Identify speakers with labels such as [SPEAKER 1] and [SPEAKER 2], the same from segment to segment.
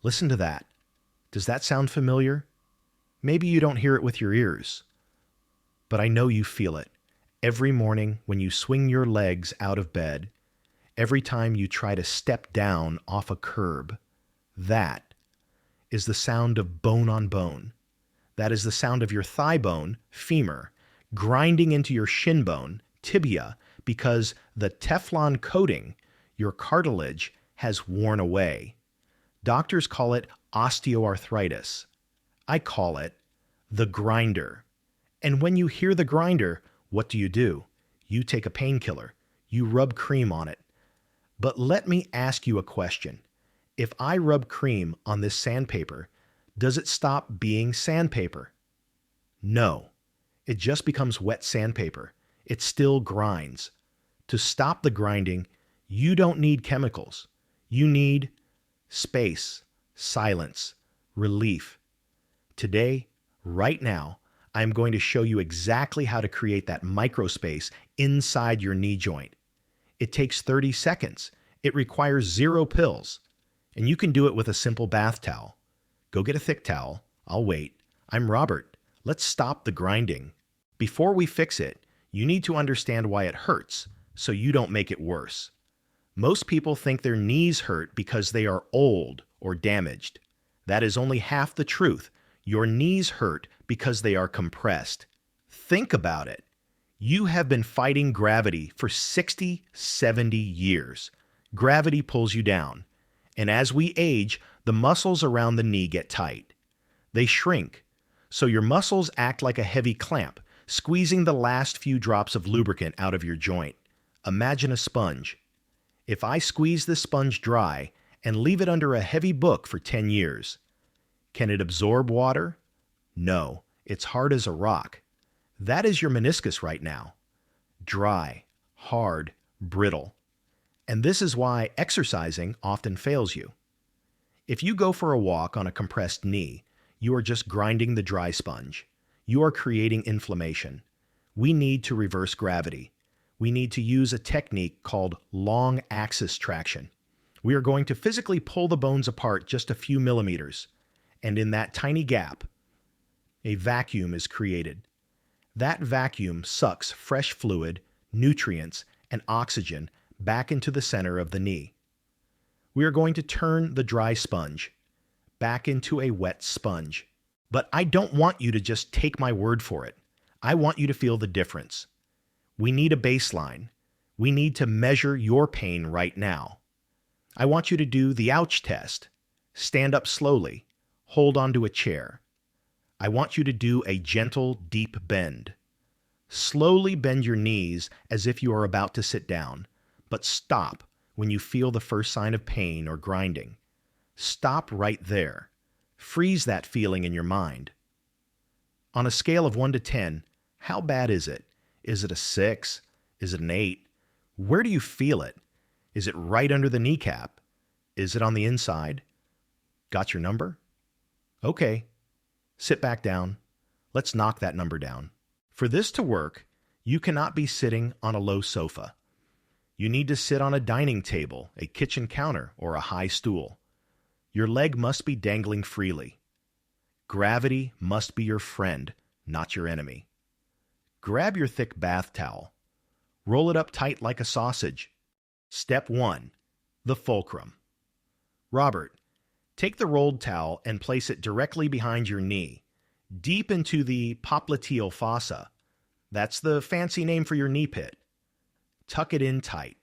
[SPEAKER 1] Listen to that. Does that sound familiar? Maybe you don't hear it with your ears, but I know you feel it. Every morning when you swing your legs out of bed, every time you try to step down off a curb, that is the sound of bone on bone. That is the sound of your thigh bone, femur, grinding into your shin bone, tibia, because the Teflon coating, your cartilage, has worn away. Doctors call it osteoarthritis. I call it the grinder. And when you hear the grinder, what do? You take a painkiller. You rub cream on it. But let me ask you a question. If I rub cream on this sandpaper, does it stop being sandpaper? No. It just becomes wet sandpaper. It still grinds. To stop the grinding, you don't need chemicals. You need space, silence, relief. Today, right now, I'm going to show you exactly how to create that microspace inside your knee joint. It takes 30 seconds. It requires 0 pills. And you can do it with a simple bath towel. Go get a thick towel. I'll wait. I'm Robert. Let's stop the grinding. Before we fix it, you need to understand why it hurts, so you don't make it worse. Most people think their knees hurt because they are old or damaged. That is only half the truth. Your knees hurt because they are compressed. Think about it. You have been fighting gravity for 60, 70 years. Gravity pulls you down. And as we age, the muscles around the knee get tight. They shrink. So your muscles act like a heavy clamp, squeezing the last few drops of lubricant out of your joint. Imagine a sponge. If I squeeze this sponge dry and leave it under a heavy book for 10 years, can it absorb water? No, it's hard as a rock. That is your meniscus right now. Dry, hard, brittle. And this is why exercising often fails you. If you go for a walk on a compressed knee, you are just grinding the dry sponge. You are creating inflammation. We need to reverse gravity. We need to use a technique called long axis traction. We are going to physically pull the bones apart just a few millimeters, and in that tiny gap, a vacuum is created. That vacuum sucks fresh fluid, nutrients, and oxygen back into the center of the knee. We are going to turn the dry sponge back into a wet sponge. But I don't want you to just take my word for it. I want you to feel the difference. We need a baseline. We need to measure your pain right now. I want you to do the ouch test. Stand up slowly. Hold onto a chair. I want you to do a gentle, deep bend. Slowly bend your knees as if you are about to sit down, but stop when you feel the first sign of pain or grinding. Stop right there. Freeze that feeling in your mind. On a scale of 1 to 10, how bad is it? Is it a 6? Is it an 8? Where do you feel it? Is it right under the kneecap? Is it on the inside? Got your number? Okay. Sit back down. Let's knock that number down. For this to work, you cannot be sitting on a low sofa. You need to sit on a dining table, a kitchen counter, or a high stool. Your leg must be dangling freely. Gravity must be your friend, not your enemy. Grab your thick bath towel. Roll it up tight like a sausage. Step 1. The fulcrum. Robert, take the rolled towel and place it directly behind your knee, deep into the popliteal fossa. That's the fancy name for your knee pit. Tuck it in tight.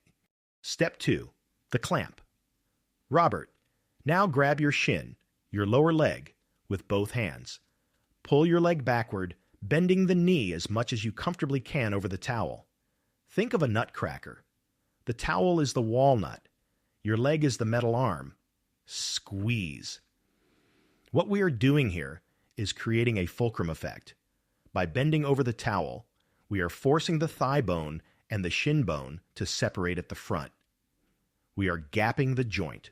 [SPEAKER 1] Step 2. The clamp. Robert, now grab your shin, your lower leg, with both hands. Pull your leg backward, bending the knee as much as you comfortably can over the towel. Think of a nutcracker. The towel is the walnut. Your leg is the metal arm. Squeeze. What we are doing here is creating a fulcrum effect. By bending over the towel, we are forcing the thigh bone and the shin bone to separate at the front. We are gapping the joint.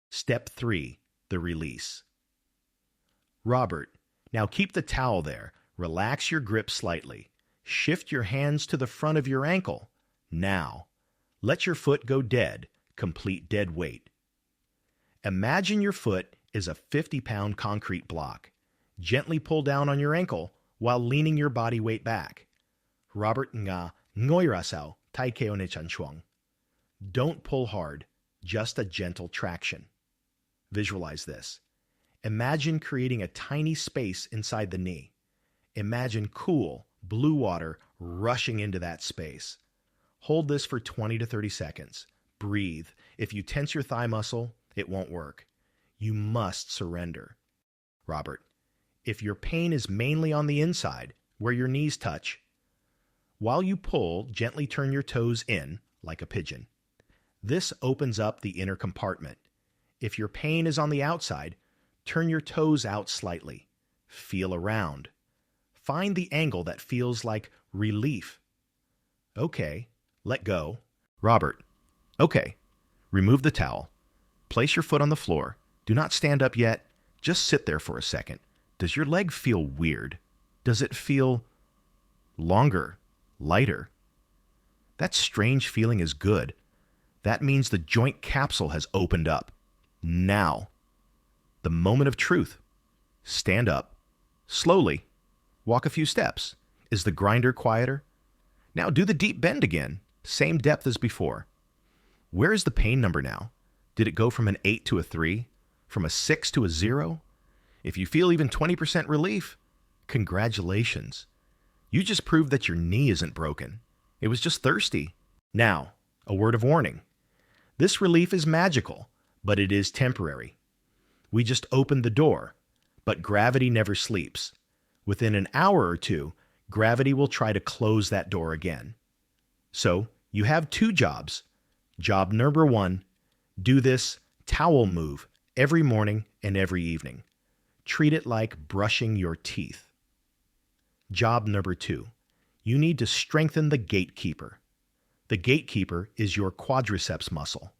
[SPEAKER 1] Step 3, the release. Robert, now keep the towel there. Relax your grip slightly. Shift your hands to the front of your ankle. Now, let your foot go dead, complete dead weight. Imagine your foot is a 50-pound concrete block. Gently pull down on your ankle while leaning your body weight back. Robert nga ngoirasao taikeo ne chanchuang. Don't pull hard, just a gentle traction. Visualize this. Imagine creating a tiny space inside the knee. Imagine cool, blue water rushing into that space. Hold this for 20 to 30 seconds. Breathe. If you tense your thigh muscle, it won't work. You must surrender. Robert, if your pain is mainly on the inside, where your knees touch, while you pull, gently turn your toes in, like a pigeon. This opens up the inner compartment. If your pain is on the outside, turn your toes out slightly. Feel around. Find the angle that feels like relief. Okay, let go. Robert, okay, remove the towel. Place your foot on the floor. Do not stand up yet. Just sit there for a second. Does your leg feel weird? Does it feel longer, lighter? That strange feeling is good. That means the joint capsule has opened up. Now, the moment of truth. Stand up. Slowly. Walk a few steps. Is the grinder quieter? Now do the deep bend again. Same depth as before. Where is the pain number now? Did it go from an 8 to a 3? From a 6 to a 0? If you feel even 20% relief, congratulations. You just proved that your knee isn't broken. It was just thirsty. Now, a word of warning. This relief is magical, but it is temporary. We just opened the door, but gravity never sleeps. Within an hour or two, gravity will try to close that door again. So, you have two jobs. Job number 1, do this towel move every morning and every evening. Treat it like brushing your teeth. Job number 2, you need to strengthen the gatekeeper. The gatekeeper is your quadriceps muscle.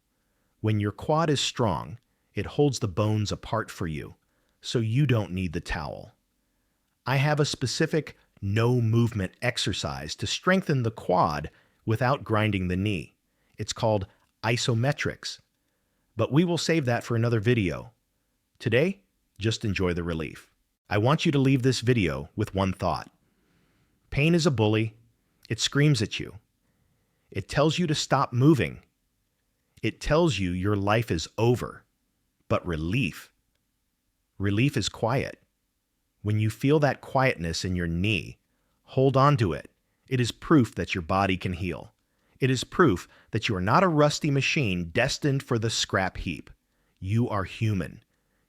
[SPEAKER 1] When your quad is strong, it holds the bones apart for you, so you don't need the towel. I have a specific no movement exercise to strengthen the quad without grinding the knee. It's called isometrics. But we will save that for another video. Today, just enjoy the relief. I want you to leave this video with one thought. Pain is a bully. It screams at you. It tells you to stop moving. It tells you your life is over. But relief is quiet. When you feel that quietness in your knee, hold on to it. It is proof that your body can heal. It is proof that you are not a rusty machine destined for the scrap heap. You are human.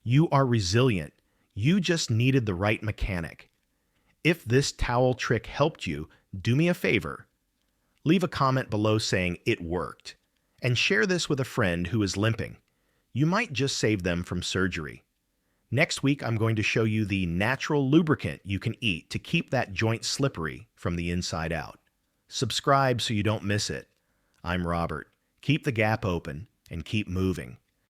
[SPEAKER 1] You are resilient. You just needed the right mechanic. If this towel trick helped you, do me a favor. Leave a comment below saying it worked, and share this with a friend who is limping. You might just save them from surgery. Next week, I'm going to show you the natural lubricant you can eat to keep that joint slippery from the inside out. Subscribe so you don't miss it. I'm Robert. Keep the gap open and keep moving.